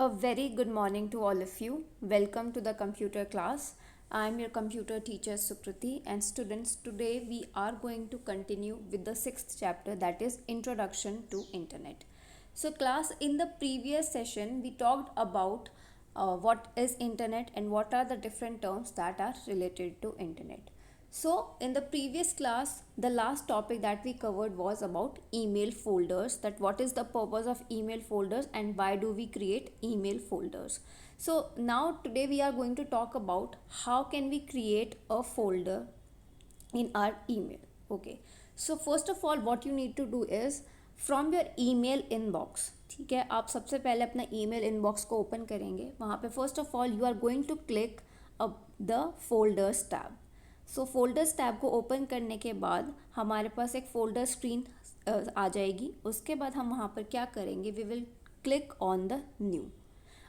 A very good morning to all of you. Welcome to the computer class. I am your computer teacher Sukriti, and students, today we are going to continue with the sixth chapter, that is Introduction to Internet. So class, in the previous session we talked about what is internet and what are the different terms that are related to internet. So in the previous class, the last topic that we covered was about email folders, that what is the purpose of email folders and why do we create email folders. So now today we are going to talk about how can we create a folder in our email. Okay, so first of all what you need to do is from your email inbox, ठीक है, आप सबसे पहले अपना email inbox को open करेंगे. वहाँ पे first of all you are going to click the folders tab. So folders tab को ओपन करने के बाद हमारे पास एक फोल्डर स्क्रीन आ जाएगी. उसके बाद हम वहाँ पर क्या करेंगे, we will click on the new.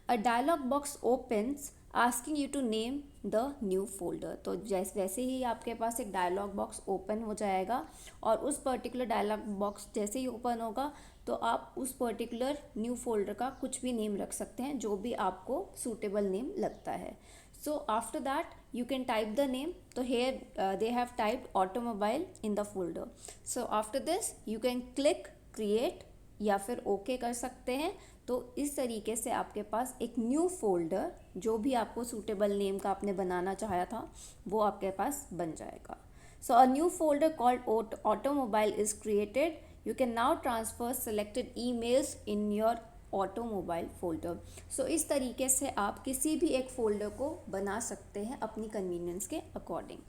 A dialog box opens asking you to name the new folder. तो वैसे ही आपके पास एक डायलॉग बॉक्स ओपन हो जाएगा और उस पर्टिकुलर डायलॉग बॉक्स जैसे ही ओपन होगा तो आप उस पर्टिकुलर न्यू फोल्डर का कुछ भी नेम रख सकते हैं जो भी आपको सूटेबल नेम लगता है. So after that you can type the name. So here they have typed automobile in the folder. So after this you can click create या फिर ओके कर सकते हैं. तो इस तरीके से आपके पास एक न्यू फोल्डर जो भी आपको सूटेबल नेम का आपने बनाना चाहा था वो आपके पास बन जाएगा. So a new folder called automobile is created. You can now transfer selected emails in your automobile folder. So इस तरीके से आप किसी भी एक फोल्डर को बना सकते हैं अपनी कन्वीनियंस के according.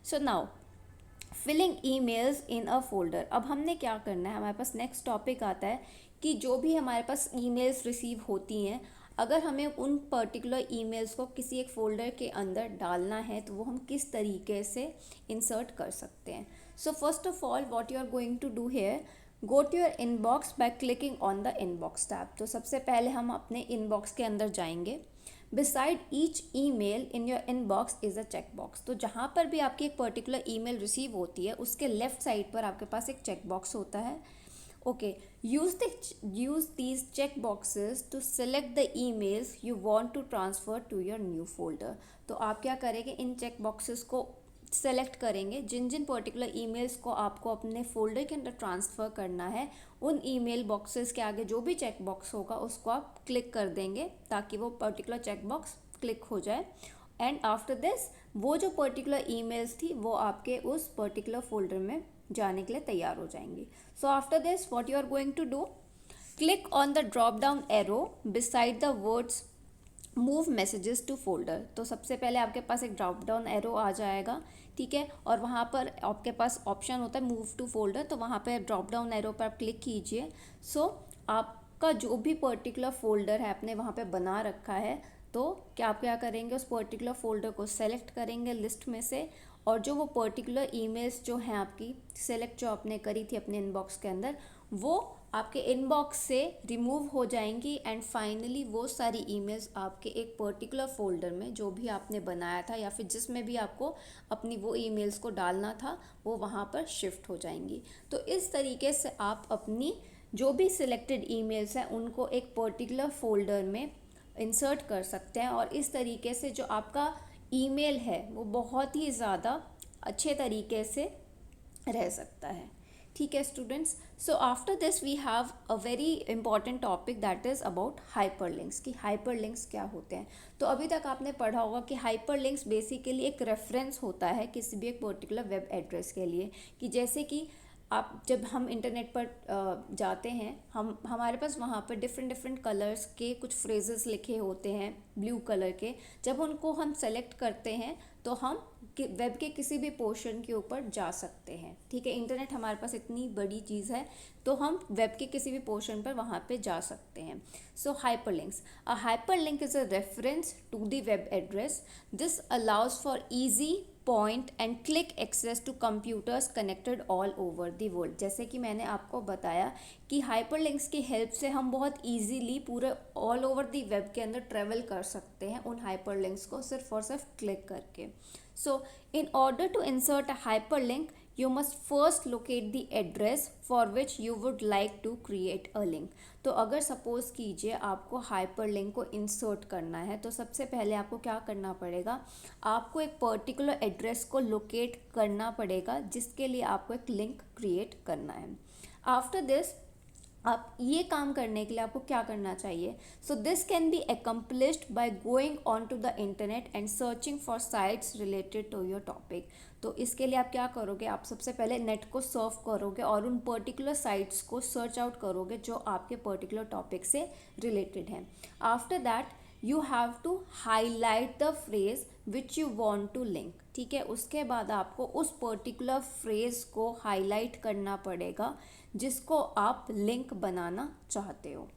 So now filling emails in a folder. अब हमने क्या करना है, हमारे पास नेक्स्ट टॉपिक आता है कि जो भी हमारे पास ईमेल्स रिसीव होती हैं, अगर हमें उन पर्टिकुलर ईमेल्स को किसी एक फ़ोल्डर के अंदर डालना है तो वो हम किस तरीके से इंसर्ट कर सकते हैं. So first of all what you are going to do here, go to your inbox by clicking on the inbox tab. तो सबसे पहले हम अपने इनबॉक्स के अंदर जाएंगे. Beside each email in your inbox is a check box. तो जहाँ पर भी आपकी एक पर्टिकुलर ईमेल रिसीव होती है उसके लेफ्ट साइड पर आपके पास एक चेक बॉक्स होता है. Okay, use these check boxes to select the emails you want to transfer to your new folder. तो आप क्या करेंगे, इन चेक बॉक्सेस को सेलेक्ट करेंगे. जिन जिन पर्टिकुलर ईमेल्स को आपको अपने फोल्डर के अंदर ट्रांसफ़र करना है उन ईमेल बॉक्सेस के आगे जो भी चेक बॉक्स होगा उसको आप क्लिक कर देंगे ताकि वो पर्टिकुलर चेक बॉक्स क्लिक हो जाए. एंड आफ्टर दिस वो जो पर्टिकुलर ईमेल्स थी वो आपके उस पर्टिकुलर फोल्डर में जाने के लिए तैयार हो जाएंगी. So after this what you are going to do, click on the drop down arrow beside the words move messages to folder. तो सबसे पहले आपके पास एक ड्रॉप डाउन एरो आ जाएगा, ठीक है, और वहाँ पर आपके पास ऑप्शन होता है मूव टू फोल्डर. तो वहाँ पर ड्रॉप डाउन एरो पर आप क्लिक कीजिए. सो आपका जो भी पर्टिकुलर फोल्डर है आपने वहाँ पे बना रखा है, तो क्या आप क्या करेंगे, उस पर्टिकुलर फोल्डर को सेलेक्ट करेंगे लिस्ट में से और जो वो पर्टिकुलर ईमेल्स जो हैं आपकी सेलेक्ट जो आपने करी थी अपने इनबॉक्स के अंदर वो आपके इनबॉक्स से रिमूव हो जाएंगी. एंड फाइनली वो सारी ईमेल्स आपके एक पर्टिकुलर फोल्डर में जो भी आपने बनाया था या फिर जिसमें भी आपको अपनी वो ईमेल्स को डालना था वो वहाँ पर शिफ्ट हो जाएंगी. तो इस तरीके से आप अपनी जो भी सिलेक्टेड ईमेल्स हैं उनको एक पर्टिकुलर फोल्डर में इंसर्ट कर सकते हैं और इस तरीके से जो आपका ईमेल है वो बहुत ही ज़्यादा अच्छे तरीके से रह सकता है. ठीक है students. So after this we have a very important topic that is about hyperlinks. कि हाइपरलिंक्स क्या होते हैं. तो अभी तक आपने पढ़ा होगा कि हाइपरलिंक्स बेसिकली एक रेफरेंस होता है किसी भी एक पर्टिकुलर वेब एड्रेस के लिए. कि जैसे कि आप जब हम इंटरनेट पर जाते हैं हमारे पास वहाँ पर डिफरेंट कलर्स के कुछ फ्रेजेस लिखे होते हैं ब्लू कलर के. जब उनको हम सेलेक्ट करते हैं तो हम वेब के किसी भी पोर्शन के ऊपर जा सकते हैं. ठीक है, इंटरनेट हमारे पास इतनी बड़ी चीज़ है तो हम वेब के किसी भी पोर्शन पर वहाँ पे जा सकते हैं. So hyperlinks, a hyperlink is a reference to the web address. This allows for easy point and click access to computers connected all over the world. जैसे कि मैंने आपको बताया कि हाइपरलिंक्स की हेल्प से हम बहुत इजीली पूरे ऑल ओवर द वेब के अंदर ट्रेवल कर सकते हैं उन हाइपरलिंक्स को सिर्फ और सिर्फ क्लिक करके. So in order to insert a hyperlink you must first locate the address for which you would like to create a link. तो अगर सपोज कीजिए आपको हाइपर लिंक को इंसर्ट करना है तो सबसे पहले आपको क्या करना पड़ेगा, आपको एक पर्टिकुलर एड्रेस को लोकेट करना पड़ेगा जिसके लिए आपको एक लिंक क्रिएट करना है. आफ्टर दिस आप ये काम करने के लिए आपको क्या करना चाहिए, so this can be accomplished by going on to the internet and searching for sites related to your topic. तो इसके लिए आप क्या करोगे, आप सबसे पहले नेट को सर्फ करोगे और उन पर्टिकुलर साइट्स को सर्च आउट करोगे जो आपके पर्टिकुलर टॉपिक से रिलेटेड हैं. After that you have to highlight the phrase which you want to link. ठीक है, उसके बाद आपको उस पर्टिकुलर फ्रेज को हाईलाइट करना पड़ेगा जिसको आप लिंक बनाना चाहते हो.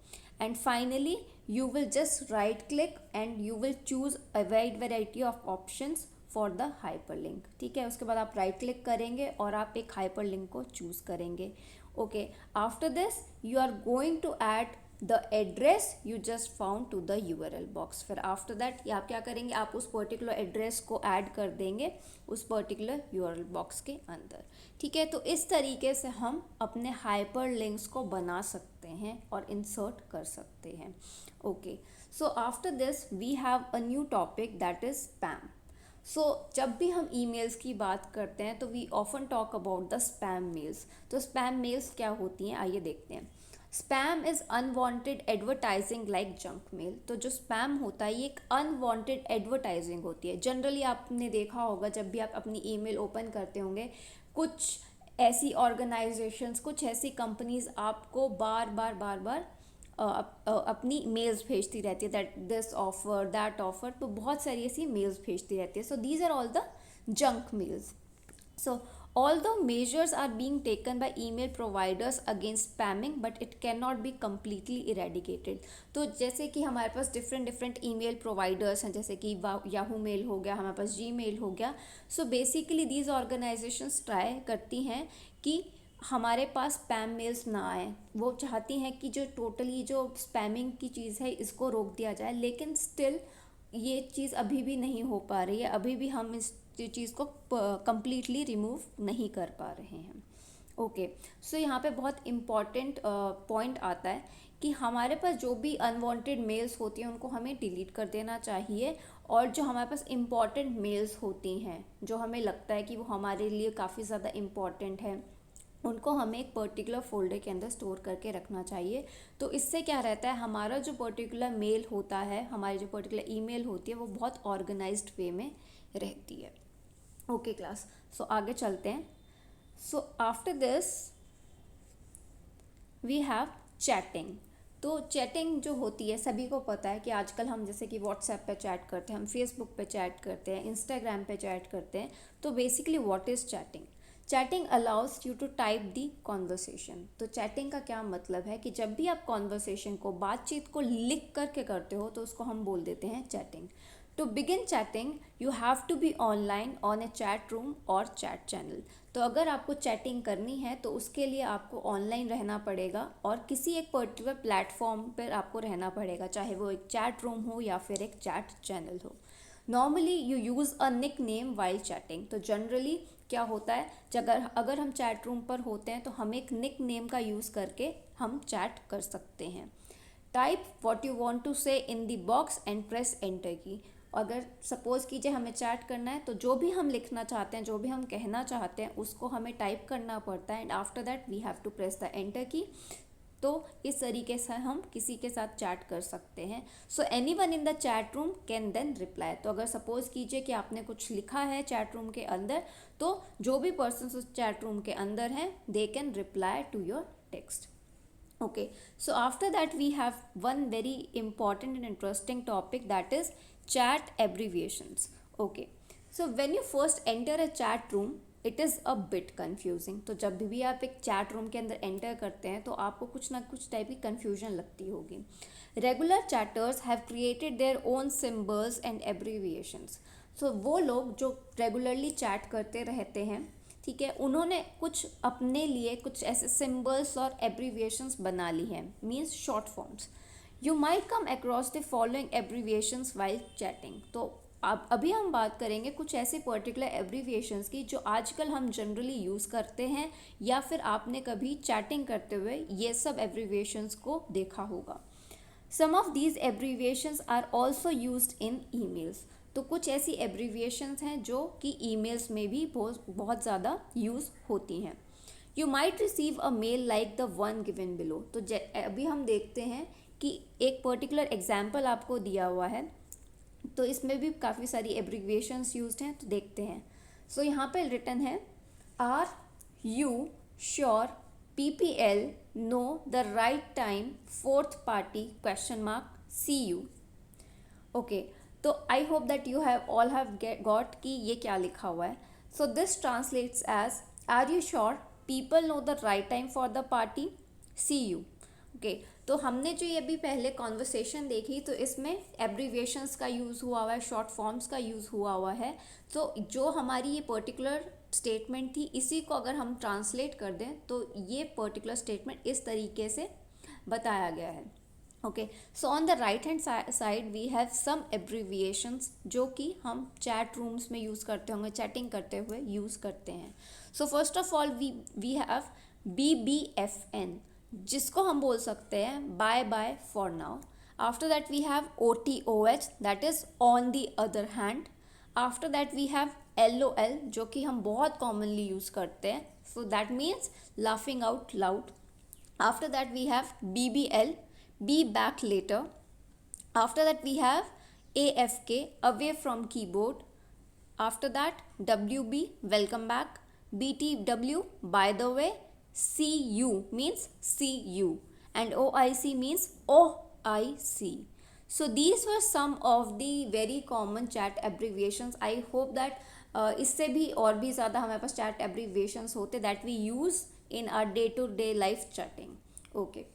And finally you will just right click and you will choose a wide variety of options for the hyper link. ठीक है, उसके बाद आप राइट क्लिक करेंगे और आप एक हाइपर लिंक को चूज करेंगे. Okay, after this you are going to add the address you just found to the URL box. फिर आफ्टर दैट आप क्या करेंगे, आप उस पर्टिकुलर एड्रेस को ऐड कर देंगे उस पर्टिकुलर URL बॉक्स के अंदर. ठीक है, तो इस तरीके से हम अपने हाइपर लिंक्स को बना सकते हैं और इंसर्ट कर सकते हैं. Okay, so after this we have a new topic that is spam. So जब भी हम ईमेल्स की बात करते हैं तो we often talk about the spam mails. तो स्पैम मेल्स क्या होती हैं, आइए देखते हैं. Spam is unwanted advertising like junk mail. तो जो स्पैम होता है ये एक अनवांटेड एडवर्टाइजिंग होती है. जनरली आपने देखा होगा जब भी आप अपनी ईमेल ओपन करते होंगे, कुछ ऐसी ऑर्गेनाइजेशंस, कुछ ऐसी कंपनीज आपको बार बार अपनी मेल्स भेजती रहती है, that this offer that offer. तो बहुत सारी ऐसी मेल्स भेजती रहती है. So these are all the junk mails. So although measures are being taken by email providers against spamming, but it cannot be completely eradicated. तो जैसे कि हमारे पास डिफरेंट ईमेल प्रोवाइडर्स हैं, जैसे कि याहू मेल हो गया, हमारे पास जीमेल हो गया. So basically these organisations try करती हैं कि हमारे पास स्पैम मेल्स ना आए. वो चाहती हैं कि जो टोटली जो स्पैमिंग की चीज़ है इसको रोक दिया जाए, लेकिन स्टिल ये चीज़ अभी भी नहीं हो पा रही है. अभी भी हम इस चीज़ को कंप्लीटली रिमूव नहीं कर पा रहे हैं. ओके, सो यहाँ पे बहुत इम्पॉर्टेंट पॉइंट आता है कि हमारे पास जो भी अनवांटेड मेल्स होती हैं उनको हमें डिलीट कर देना चाहिए, और जो हमारे पास इम्पॉर्टेंट मेल्स होती हैं जो हमें लगता है कि वो हमारे लिए काफ़ी ज़्यादा इम्पॉर्टेंट है उनको हमें एक पर्टिकुलर फोल्डर के अंदर स्टोर करके रखना चाहिए. तो इससे क्या रहता है, हमारा जो पर्टिकुलर मेल होता है, हमारी जो पर्टिकुलर ईमेल होती है वो बहुत ऑर्गेनाइज्ड वे में रहती है. ओके क्लास, सो आगे चलते हैं. So after this we have chatting. तो चैटिंग जो होती है सभी को पता है कि आजकल हम जैसे कि व्हाट्सएप पे चैट करते हैं, हम फेसबुक पे चैट करते हैं, इंस्टाग्राम पे चैट करते हैं. तो basically what is chatting. Chatting allows you to type the conversation. तो चैटिंग का क्या मतलब है कि जब भी आप कॉन्वर्सेशन को, बातचीत को लिख करके करते हो तो उसको हम बोल देते हैं chatting. To begin chatting, you have to be online on a chat room or chat channel. तो अगर आपको चैटिंग करनी है तो उसके लिए आपको ऑनलाइन रहना पड़ेगा और किसी एक पर्टिकुलर प्लेटफॉर्म पर आपको रहना पड़ेगा, चाहे वो एक चैट रूम हो या फिर एक चैट चैनल हो. Normally you use a nickname while chatting. तो जनरली क्या होता है, अगर हम चैट रूम पर होते हैं तो हम एक निक नेम का यूज़ करके हम चैट कर सकते हैं. Type what you want to say in the box and press enter key. अगर सपोज़ कीजिए हमें चैट करना है तो जो भी हम लिखना चाहते हैं, जो भी हम कहना चाहते हैं उसको हमें टाइप करना पड़ता है, and after that we have to press the enter key. तो इस तरीके से हम किसी के साथ चैट कर सकते हैं. So anyone in the chat room can then reply. तो अगर सपोज़ कीजिए कि आपने कुछ लिखा है चैट रूम के अंदर, तो जो भी पर्सन उस चैट रूम के अंदर हैं they can reply to your text. Okay, so after that we have one very important and interesting topic, that is chat abbreviations. Okay, so when you first enter a chat room it is a bit confusing. तो जब भी आप एक chat room के अंदर enter करते हैं तो आपको कुछ ना कुछ टाइप की कन्फ्यूजन लगती होगी. Regular chatters have created their own symbols and abbreviations. So वो लोग जो रेगुलरली चैट करते रहते हैं, ठीक है, उन्होंने कुछ अपने लिए कुछ ऐसे सिम्बल्स और एब्रीविएशंस बना ली हैं, means short forms. You might come across the following abbreviations while chatting. तो अब अभी हम बात करेंगे कुछ ऐसे पर्टिकुलर एब्रीविएशंस की जो आजकल हम जनरली यूज़ करते हैं या फिर आपने कभी चैटिंग करते हुए ये सब एब्रीविएशंस को देखा होगा. Some of these abbreviations are also used in emails. तो कुछ ऐसी एब्रीविएशंस हैं जो कि ईमेल्स में भी बहुत ज़्यादा यूज़ होती हैं. You might receive a mail like the one given below. तो अभी हम देखते हैं कि एक पर्टिकुलर एग्जाम्पल आपको दिया हुआ है, तो इसमें भी काफ़ी सारी एब्रीविएशंस यूज्ड हैं, तो देखते हैं. सो यहाँ पे रिटन है are you sure PPL know the right time fourth party question mark see you. Okay, तो I hope that you have all have got कि ये क्या लिखा हुआ है. So this translates as are you sure people know the right time for the party see you. Okay, तो हमने जो ये भी पहले कॉन्वर्सेशन देखी तो इसमें एब्रीविएशंस का यूज़ हुआ है, शॉर्ट फॉर्म्स का यूज़ हुआ है. तो जो हमारी ये पर्टिकुलर स्टेटमेंट थी इसी को अगर हम ट्रांसलेट कर दें तो ये पर्टिकुलर स्टेटमेंट इस तरीके से बताया गया है. Okay, so on the right hand side we have some abbreviations जो कि हम चैट रूम्स में यूज़ करते होंगे, चैटिंग करते हुए यूज़ करते हैं. So first of all we have BBFN जिसको हम बोल सकते हैं bye bye for now. After that we have OTOH that is on the other hand. After that we have LOL जो कि हम बहुत कॉमनली यूज़ करते हैं, so that means laughing out loud. After that we have BBL be back later. After that we have AFK away from keyboard. After that WB welcome back. BTW by the way. CU means see you and OIC means OIC. So these were some of the very common chat abbreviations. I hope that इससे भी और भी ज़्यादा हमारे पास chat abbreviations होते that we use in our day to day life chatting. Okay,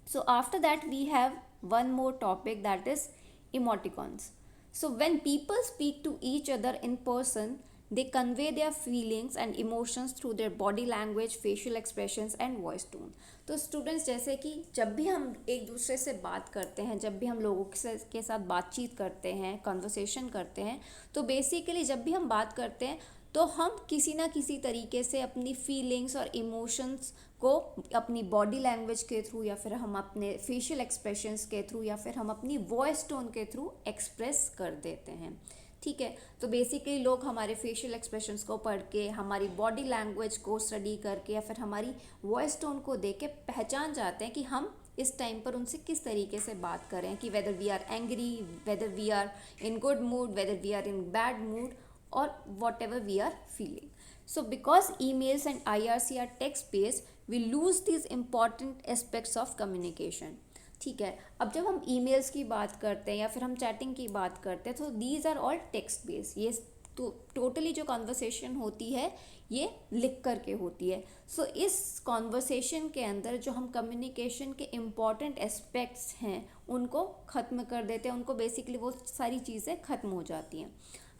so after that we have one more topic that is emoticons. So when people speak to each other in person they convey their feelings and emotions through their body language, facial expressions and voice tone. तो students जैसे कि जब भी हम एक दूसरे से बात करते हैं, जब भी हम लोगों के साथ बातचीत करते हैं, कन्वर्सेशन करते हैं, तो बेसिकली जब भी हम बात करते हैं तो हम किसी ना किसी तरीके से अपनी फीलिंग्स और इमोशंस को अपनी बॉडी लैंग्वेज के थ्रू या फिर हम अपने फेशियल एक्सप्रेशंस के थ्रू या फिर हम अपनी वॉइस टोन के थ्रू एक्सप्रेस कर देते हैं. ठीक है, तो बेसिकली लोग हमारे फेशियल एक्सप्रेशंस को पढ़ के, हमारी बॉडी लैंग्वेज को स्टडी करके या फिर हमारी वॉइस टोन को देख के पहचान जाते हैं कि हम इस टाइम पर उनसे किस तरीके से बात करें, कि whether we are angry, whether we are in good mood, whether we are in bad mood और whatever we are feeling. So because emails and IRC are text based, we lose these important aspects of communication. ठीक है, अब जब हम emails की बात करते हैं या फिर हम chatting की बात करते हैं तो these are all text based. ये तो टोटली जो कॉन्वर्सेशन होती है ये लिख कर के होती है. सो इस कॉन्वर्सेशन के अंदर जो हम कम्युनिकेशन के इम्पॉर्टेंट एस्पेक्ट्स हैं उनको ख़त्म कर देते हैं, उनको बेसिकली वो सारी चीज़ें ख़त्म हो जाती हैं.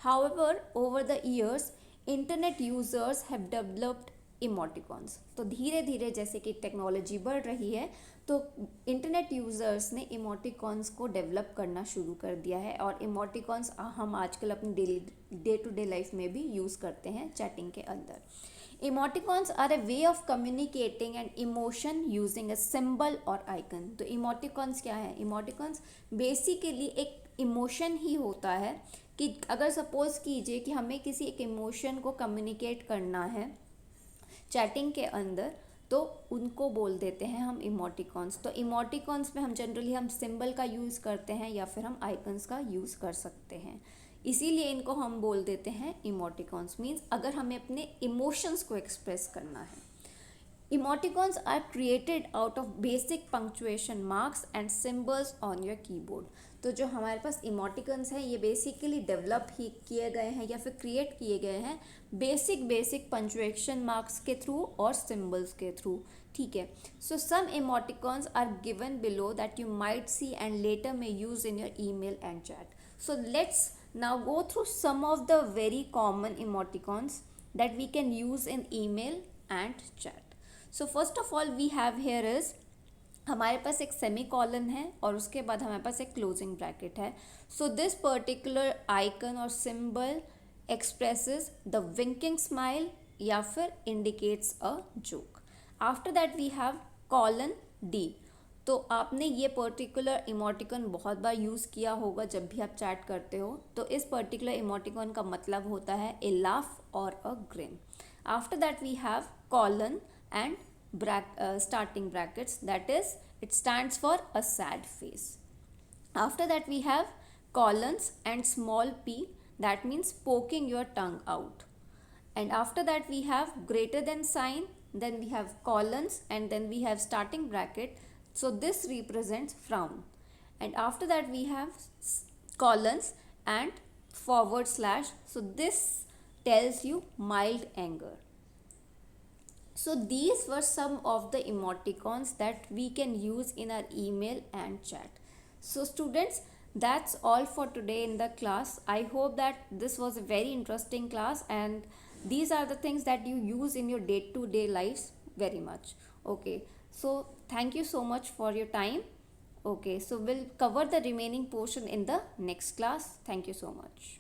However, over the years, internet users have developed emoticons. तो धीरे धीरे जैसे कि टेक्नोलॉजी बढ़ रही है तो इंटरनेट यूज़र्स ने इमोटिकॉन्स को डेवलप करना शुरू कर दिया है और इमोटिकॉन्स हम आजकल अपनी डे टू डे लाइफ में भी यूज़ करते हैं चैटिंग के अंदर. Emoticons are a way of communicating an emotion using a symbol और आइकन. तो इमोटिकॉन्स क्या है? इमोटिकॉन्स बेसिकली एक इमोशन ही होता है कि अगर सपोज़ कीजिए कि हमें किसी एक इमोशन को कम्युनिकेट करना है चैटिंग के अंदर तो उनको बोल देते हैं हम इमोटिकॉन्स. तो इमोटिकॉन्स में हम जनरली हम सिंबल का यूज़ करते हैं या फिर हम आइकन्स का यूज़ कर सकते हैं, इसीलिए इनको हम बोल देते हैं इमोटिकॉन्स. मीन्स अगर हमें अपने इमोशंस को एक्सप्रेस करना है. Emoticons are created out of basic punctuation marks and symbols on your keyboard. तो जो हमारे पास इमोटिकॉन्स हैं ये बेसिकली डेवलप ही किए गए हैं या फिर क्रिएट किए गए हैं बेसिक पंक्चुएशन मार्क्स के थ्रू और सिम्बल्स के थ्रू. ठीक है, so some emoticons are given below that you might see and later में use in your email and chat. So let's now go through some of the very common emoticons that we can use in email and chat. So first of all we have here is हमारे पास एक semi colon है और उसके बाद हमारे पास एक closing bracket है. So this particular icon और symbol expresses the winking smile या फिर indicates a joke. After that we have colon D. तो आपने ये पर्टिकुलर इमोटिकॉन बहुत बार यूज़ किया होगा जब भी आप चैट करते हो. तो इस पर्टिकुलर इमोटिकॉन का मतलब होता है ए लाफ और अ green. After that we have colon and starting brackets, that is it stands for a sad face. After that we have colons and small p, that means poking your tongue out. And after that we have greater than sign, then we have colons and then we have starting bracket, so this represents frown. And after that we have colons and forward slash, so this tells you mild anger. So these were some of the emoticons that we can use in our email and chat. So students, that's all for today in the class. I hope that this was a very interesting class and these are the things that you use in your day-to-day lives very much. Okay, so thank you so much for your time. Okay, so we'll cover the remaining portion in the next class. Thank you so much.